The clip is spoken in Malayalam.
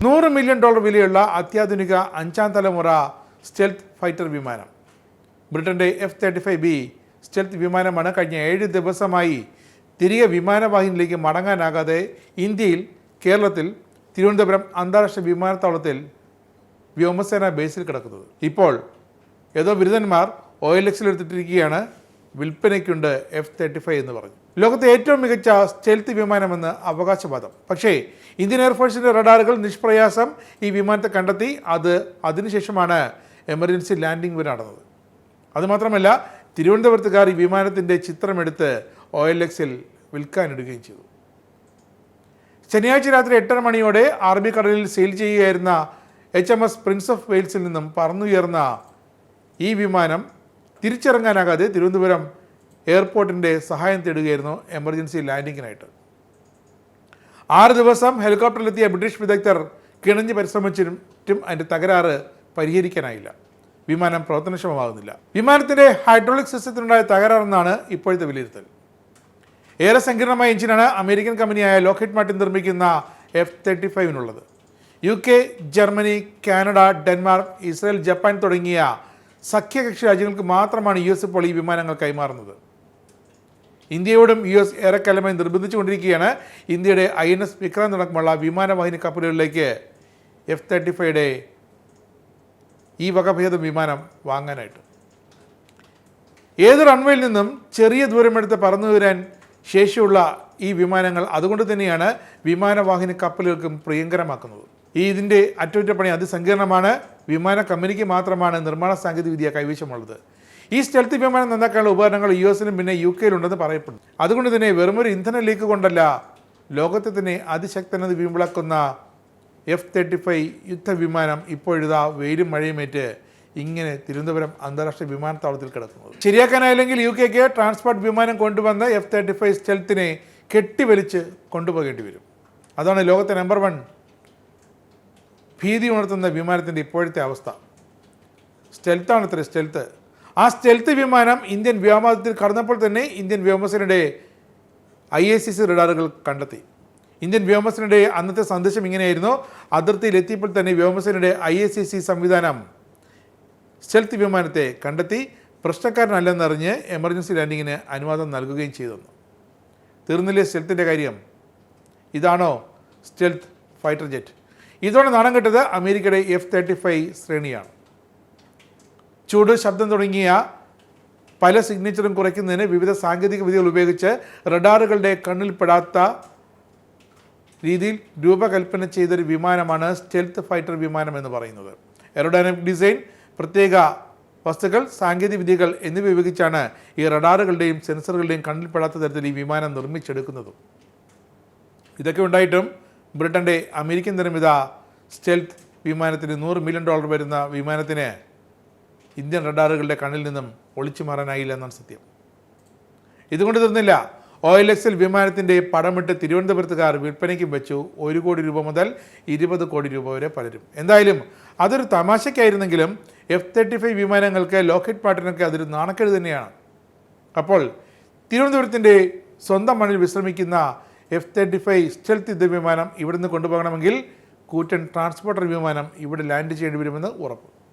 $100 മില്യൺ വിലയുള്ള അത്യാധുനിക 5ാം തലമുറ സ്റ്റെൽത്ത് ഫൈറ്റർ വിമാനം. ബ്രിട്ടന്റെ F-35B സ്റ്റെൽത്ത് വിമാനമാണ് കഴിഞ്ഞ 7 ദിവസമായി തിരികെ വിമാനവാഹിനിയിലേക്ക് മടങ്ങാനാകാതെ ഇന്ത്യയിൽ കേരളത്തിൽ തിരുവനന്തപുരം അന്താരാഷ്ട്ര വിമാനത്താവളത്തിൽ വ്യോമസേന ബേസിൽ കിടക്കുന്നത്. ഇപ്പോൾ ഏതോ ബിരുദന്മാർ OLXൽ എടുത്തിട്ടിരിക്കുകയാണ്. വിൽപ്പനയ്ക്കുണ്ട് F-35 എന്ന് പറഞ്ഞു. ലോകത്തെ ഏറ്റവും മികച്ച സ്റ്റെൽത്ത് വിമാനമെന്ന് അവകാശവാദം. പക്ഷേ ഇന്ത്യൻ എയർഫോഴ്സിൻ്റെ റഡാറുകൾ നിഷ്പ്രയാസം ഈ വിമാനത്തെ കണ്ടെത്തി. അതിനുശേഷമാണ് എമർജൻസി ലാൻഡിംഗ് വരെ നടന്നത്. അതുമാത്രമല്ല, തിരുവനന്തപുരത്തുകാർ ഈ വിമാനത്തിൻ്റെ ചിത്രമെടുത്ത് OLXൽ വിൽക്കാനിടുകയും ചെയ്തു. ശനിയാഴ്ച രാത്രി 8:30 മണിയോടെ അറബിക്കടലിൽ സെയിൽ ചെയ്യുകയായിരുന്ന HMS പ്രിൻസ് ഓഫ് വെയിൽസിൽ നിന്നും പറന്നുയർന്ന ഈ വിമാനം തിരിച്ചിറങ്ങാനാകാതെ തിരുവനന്തപുരം എയർപോർട്ടിൻ്റെ സഹായം തേടുകയായിരുന്നു എമർജൻസി ലാൻഡിങ്ങിനായിട്ട്. 6 ദിവസം ഹെലികോപ്റ്ററിലെത്തിയ ബ്രിട്ടീഷ് വിദഗ്ധർ കിണഞ്ഞ് പരിശ്രമിച്ചിട്ടും അതിൻ്റെ തകരാറ് പരിഹരിക്കാനായില്ല. വിമാനം പ്രവർത്തനക്ഷമമാകുന്നില്ല. വിമാനത്തിൻ്റെ ഹൈഡ്രോളിക് സിസ്റ്റത്തിനുണ്ടായ തകരാറെന്നാണ് ഇപ്പോഴത്തെ വിലയിരുത്തൽ. ഏറെ സങ്കീർണമായ എഞ്ചിനാണ് അമേരിക്കൻ കമ്പനിയായ ലോക്ഹീഡ് മാർട്ടിൻ നിർമ്മിക്കുന്ന F-35 UK, Germany, Canada, Denmark, Israel, Japan തുടങ്ങിയ സഖ്യകക്ഷി രാജ്യങ്ങൾക്ക് മാത്രമാണ് US ഇപ്പോൾ ഈ വിമാനങ്ങൾ കൈമാറുന്നത്. ഇന്ത്യയോടും US ഏറെക്കാലമായി നിർബന്ധിച്ചുകൊണ്ടിരിക്കുകയാണ് ഇന്ത്യയുടെ INS വിക്രാന്ത് അടക്കമുള്ള വിമാനവാഹിനി കപ്പലുകളിലേക്ക് F-35 ഈ വകഭേദം വിമാനം വാങ്ങാനായിട്ട്. ഏത് റൺവേയിൽ നിന്നും ചെറിയ ദൂരമെടുത്ത് പറന്നു വരാൻ ശേഷിയുള്ള ഈ വിമാനങ്ങൾ അതുകൊണ്ട് തന്നെയാണ് വിമാനവാഹിനി കപ്പലുകൾക്കും പ്രിയങ്കരമാക്കുന്നത്. ഇതിൻ്റെ അറ്റകുറ്റപ്പണി അതിസങ്കീർണമാണ്. വിമാന കമ്പനിക്ക് മാത്രമാണ് നിർമ്മാണ സാങ്കേതികവിദ്യ കൈവശമുള്ളത്. ഈ സ്റ്റെൽത്ത് വിമാനം നന്നാക്കാനുള്ള ഉപകരണങ്ങൾ USലും പിന്നെ UKയിലുണ്ടെന്ന് പറയപ്പെടുന്നു. അതുകൊണ്ട് തന്നെ വെറുമൊരു ഇന്ധന ലീക്ക് കൊണ്ടല്ല, ലോകത്തെ തന്നെ അതിശക്തനെന്ന് വീമ്പിളക്കുന്ന F-35 യുദ്ധവിമാനം ഇപ്പോഴിതാ വെയിലും മഴയുമേറ്റ് ഇങ്ങനെ തിരുവനന്തപുരം അന്താരാഷ്ട്ര വിമാനത്താവളത്തിൽ കിടക്കുന്നത്. ശരിയാക്കാനായില്ലെങ്കിൽ UKക്ക് ട്രാൻസ്പോർട്ട് വിമാനം കൊണ്ടുവന്ന് F-35 സ്റ്റെൽത്തിനെ കെട്ടിവലിച്ച് കൊണ്ടുപോകേണ്ടി വരും. അതാണ് ലോകത്തെ നമ്പർ 1 ഭീതി ഉണർത്തുന്ന വിമാനത്തിൻ്റെ ഇപ്പോഴത്തെ അവസ്ഥ. സ്റ്റെൽത്താണത്ര സ്റ്റെൽത്ത്. ആ സ്റ്റെൽത്ത് വിമാനം ഇന്ത്യൻ വ്യോമാതിർത്തിയിൽ കടന്നപ്പോൾ തന്നെ ഇന്ത്യൻ വ്യോമസേനയുടെ IACC റഡാറുകൾ കണ്ടെത്തി. ഇന്ത്യൻ വ്യോമസേനയുടെ അന്നത്തെ സന്ദേശം ഇങ്ങനെയായിരുന്നു: അതിർത്തിയിൽ എത്തിയപ്പോൾ തന്നെ വ്യോമസേനയുടെ IACC സംവിധാനം സ്റ്റെൽത്ത് വിമാനത്തെ കണ്ടെത്തി പ്രശ്നക്കാരനല്ലെന്നറിഞ്ഞ് എമർജൻസി ലാൻഡിങ്ങിന് അനുവാദം നൽകുകയും ചെയ്തെന്ന്. തീർന്നില്ലേ സ്റ്റെൽത്തിൻ്റെ കാര്യം? ഇതാണോ സ്റ്റെൽത്ത് ഫൈറ്റർ ജെറ്റ്? ഇതോടെ നാണം കെട്ടത് അമേരിക്കയുടെ F-35 ശ്രേണിയാണ്. ചൂട്, ശബ്ദം തുടങ്ങിയ പല സിഗ്നേച്ചറും കുറയ്ക്കുന്നതിന് വിവിധ സാങ്കേതിക വിദ്യകൾ ഉപയോഗിച്ച് റഡാറുകളുടെ കണ്ണിൽപ്പെടാത്ത രീതിയിൽ രൂപകൽപ്പന ചെയ്തൊരു വിമാനമാണ് സ്റ്റെൽത്ത് ഫൈറ്റർ വിമാനം എന്ന് പറയുന്നത്. എയറോഡൈനാമിക് ഡിസൈൻ, പ്രത്യേക വസ്തുക്കൾ, സാങ്കേതിക വിദ്യകൾ എന്നിവ ഉപയോഗിച്ചാണ് ഈ റഡാറുകളുടെയും സെൻസറുകളുടെയും കണ്ണിൽപ്പെടാത്ത തരത്തിൽ ഈ വിമാനം നിർമ്മിച്ചെടുക്കുന്നതും. ഇതൊക്കെ ഉണ്ടായിട്ടും ബ്രിട്ടൻ്റെ അമേരിക്കൻ നിർമ്മിത സ്റ്റെൽത്ത് വിമാനത്തിന് $100 മില്യൺ വരുന്ന വിമാനത്തിന് ഇന്ത്യൻ റഡാറുകളുടെ കണ്ണിൽ നിന്നും ഒളിച്ചു മാറാനായില്ല എന്നാണ് സത്യം. ഇതുകൊണ്ട് തീർന്നില്ല. OLXൽ വിമാനത്തിൻ്റെ പടമിട്ട് തിരുവനന്തപുരത്തുകാർ വിൽപ്പനയ്ക്കും വെച്ചു. 1 കോടി രൂപ മുതൽ 20 കോടി രൂപ വരെ പലരും. എന്തായാലും അതൊരു തമാശയ്ക്കായിരുന്നെങ്കിലും F-35 വിമാനങ്ങൾക്ക് ലോക്ഹീഡ് മാർട്ടിനൊക്കെ അതൊരു നാണക്കേട് തന്നെയാണ്. അപ്പോൾ തിരുവനന്തപുരത്തിൻ്റെ സ്വന്തം മണ്ണിൽ വിശ്രമിക്കുന്ന F-35 സ്റ്റെൽത്ത് യുദ്ധവിമാനം ഇവിടുന്ന് കൊണ്ടുപോകണമെങ്കിൽ കൂറ്റൻ ട്രാൻസ്പോർട്ടർ വിമാനം ഇവിടെ ലാൻഡ് ചെയ്യേണ്ടി വരുമെന്ന് ഉറപ്പ്.